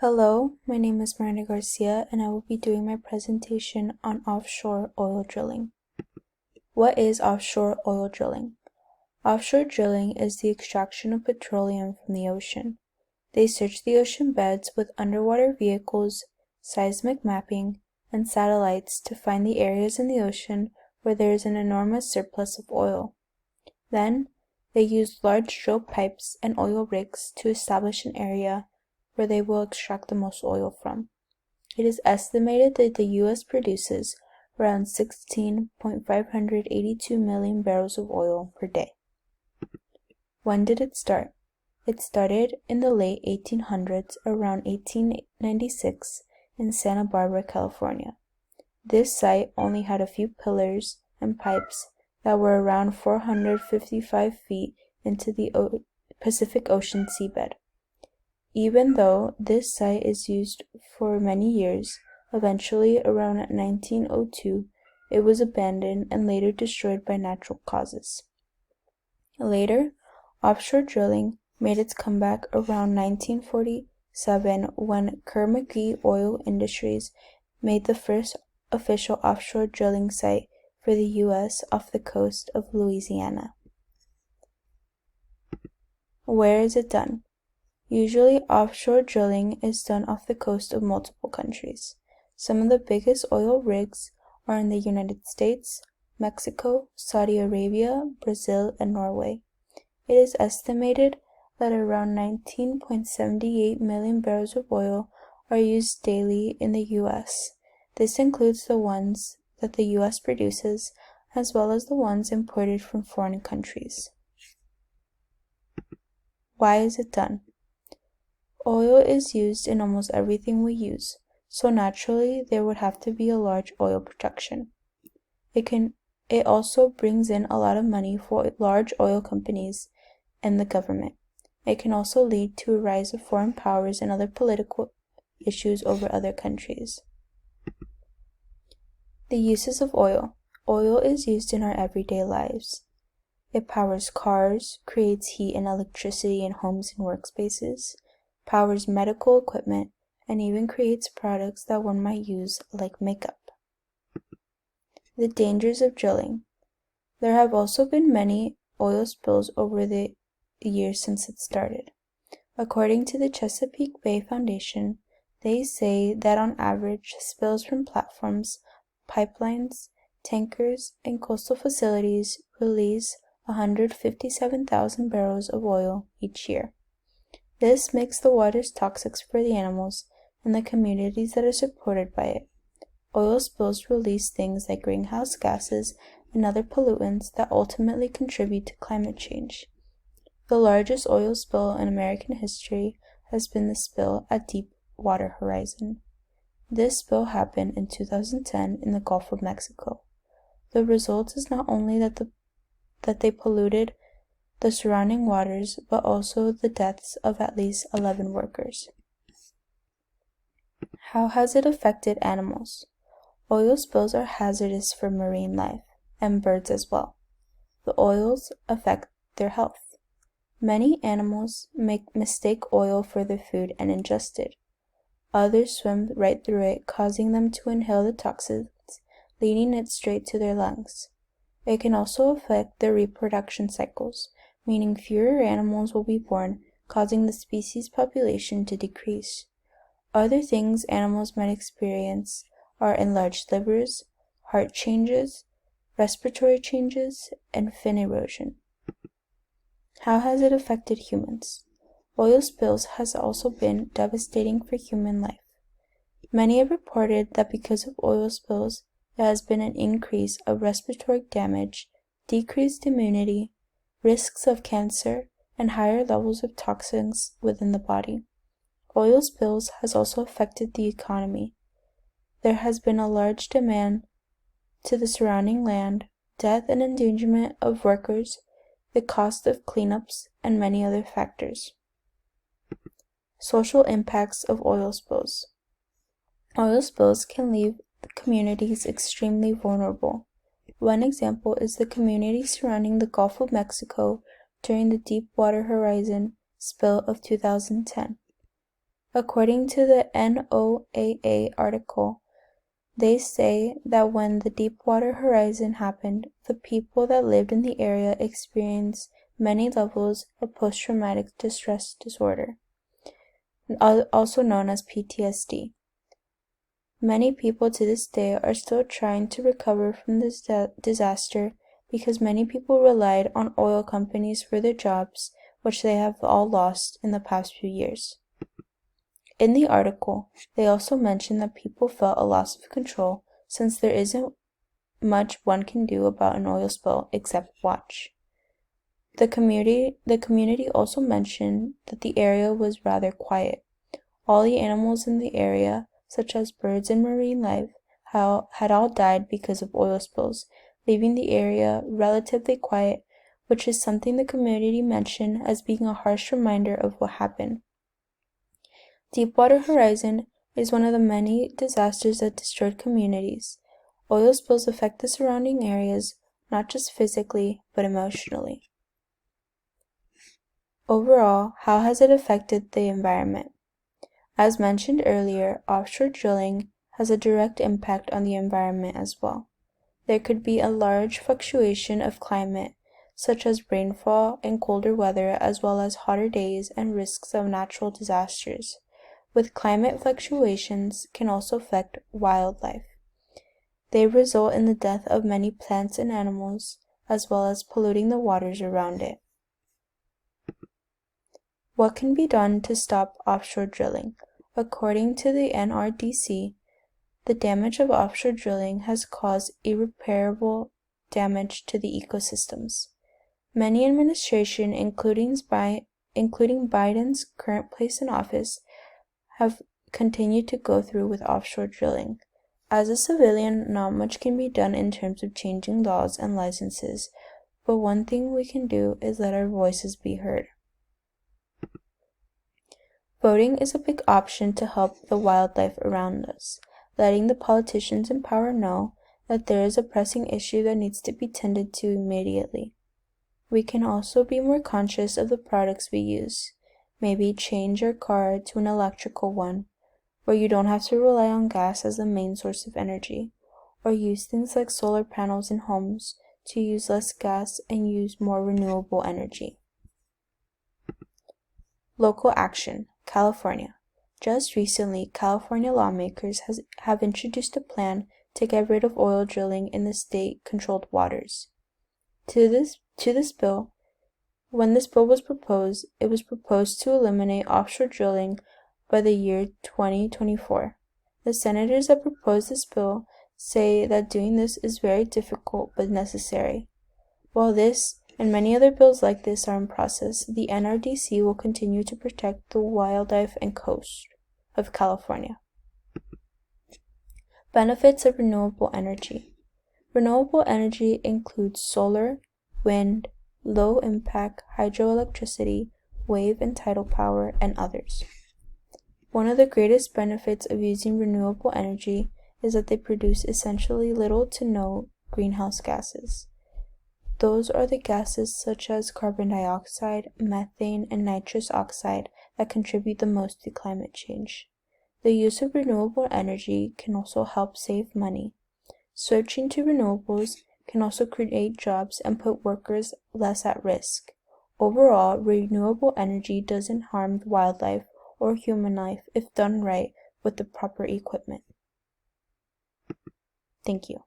Hello, my name is Miranda Garcia and I will be doing my presentation on offshore oil drilling. What is offshore oil drilling? Offshore drilling is the extraction of petroleum from the ocean. They search the ocean beds with underwater vehicles, seismic mapping, and satellites to find the areas in the ocean where there is an enormous surplus of oil. Then, they use large drill pipes and oil rigs to establish an area where they will extract the most oil from. It is estimated that the U.S. produces around 16.582 million barrels of oil per day. When did it start? It started in the late 1800s, around 1896, in Santa Barbara, California. This site only had a few pillars and pipes that were around 455 feet into the Pacific Ocean seabed. Even though this site is used for many years, eventually around 1902, it was abandoned and later destroyed by natural causes. Later, offshore drilling made its comeback around 1947 when Kerr-McGee Oil Industries made the first official offshore drilling site for the U.S. off the coast of Louisiana. Where is it done? Usually, offshore drilling is done off the coast of multiple countries. Some of the biggest oil rigs are in the United States, Mexico, Saudi Arabia, Brazil, and Norway. It is estimated that around 19.78 million barrels of oil are used daily in the U.S. This includes the ones that the U.S. produces, as well as the ones imported from foreign countries. Why is it done? Oil is used in almost everything we use, so naturally there would have to be a large oil production. It also brings in a lot of money for large oil companies and the government. It can also lead to a rise of foreign powers and other political issues over other countries. The uses of oil. Oil is used in our everyday lives. It powers cars, creates heat and electricity in homes and workspaces, powers medical equipment, and even creates products that one might use like makeup. The dangers of drilling. There have also been many oil spills over the years since it started. According to the Chesapeake Bay Foundation, they say that on average, spills from platforms, pipelines, tankers, and coastal facilities release 157,000 barrels of oil each year. This makes the waters toxic for the animals and the communities that are supported by it. Oil spills release things like greenhouse gases and other pollutants that ultimately contribute to climate change. The largest oil spill in American history has been the spill at Deepwater Horizon. This spill happened in 2010 in the Gulf of Mexico. The result is not only that they polluted the surrounding waters, but also the deaths of at least 11 workers. How has it affected animals? Oil spills are hazardous for marine life, and birds as well. The oils affect their health. Many animals mistake oil for their food and ingest it. Others swim right through it, causing them to inhale the toxins, leading it straight to their lungs. It can also affect their reproduction cycles, meaning fewer animals will be born, causing the species population to decrease. Other things animals might experience are enlarged livers, heart changes, respiratory changes, and fin erosion. How has it affected humans? Oil spills has also been devastating for human life. Many have reported that because of oil spills, there has been an increase of respiratory damage, decreased immunity, risks of cancer, and higher levels of toxins within the body. Oil spills has also affected the economy. There has been a large demand to the surrounding land, death and endangerment of workers, the cost of cleanups, and many other factors. Social impacts of oil spills. Oil spills can leave the communities extremely vulnerable. One example is the community surrounding the Gulf of Mexico during the Deepwater Horizon spill of 2010. According to the NOAA article, they say that when the Deepwater Horizon happened, the people that lived in the area experienced many levels of post-traumatic stress disorder, also known as PTSD. Many people to this day are still trying to recover from this disaster because many people relied on oil companies for their jobs, which they have all lost in the past few years. In the article, they also mention that people felt a loss of control since there isn't much one can do about an oil spill except watch. The community also mentioned that the area was rather quiet. All the animals in the area, such as birds and marine life, had all died because of oil spills, leaving the area relatively quiet, which is something the community mentioned as being a harsh reminder of what happened. Deepwater Horizon is one of the many disasters that destroyed communities. Oil spills affect the surrounding areas, not just physically, but emotionally. Overall, how has it affected the environment? As mentioned earlier, offshore drilling has a direct impact on the environment as well. There could be a large fluctuation of climate, such as rainfall and colder weather, as well as hotter days and risks of natural disasters. With climate fluctuations can also affect wildlife. They result in the death of many plants and animals, as well as polluting the waters around it. What can be done to stop offshore drilling? According to the NRDC, the damage of offshore drilling has caused irreparable damage to the ecosystems. Many administrations, including Biden's current place in office, have continued to go through with offshore drilling. As a civilian, not much can be done in terms of changing laws and licenses, but one thing we can do is let our voices be heard. Voting is a big option to help the wildlife around us, letting the politicians in power know that there is a pressing issue that needs to be tended to immediately. We can also be more conscious of the products we use. Maybe change your car to an electrical one, where you don't have to rely on gas as the main source of energy, or use things like solar panels in homes to use less gas and use more renewable energy. Local action, California. Just recently, California lawmakers have introduced a plan to get rid of oil drilling in the state-controlled waters. When this bill was proposed, it was proposed to eliminate offshore drilling by the year 2024. The senators that proposed this bill say that doing this is very difficult but necessary. While this and many other bills like this are in process, the NRDC will continue to protect the wildlife and coast of California. Benefits of renewable energy. Renewable energy includes solar, wind, low-impact hydroelectricity, wave and tidal power, and others. One of the greatest benefits of using renewable energy is that they produce essentially little to no greenhouse gases. Those are the gases such as carbon dioxide, methane, and nitrous oxide that contribute the most to climate change. The use of renewable energy can also help save money. Switching to renewables can also create jobs and put workers less at risk. Overall, renewable energy doesn't harm wildlife or human life if done right with the proper equipment. Thank you.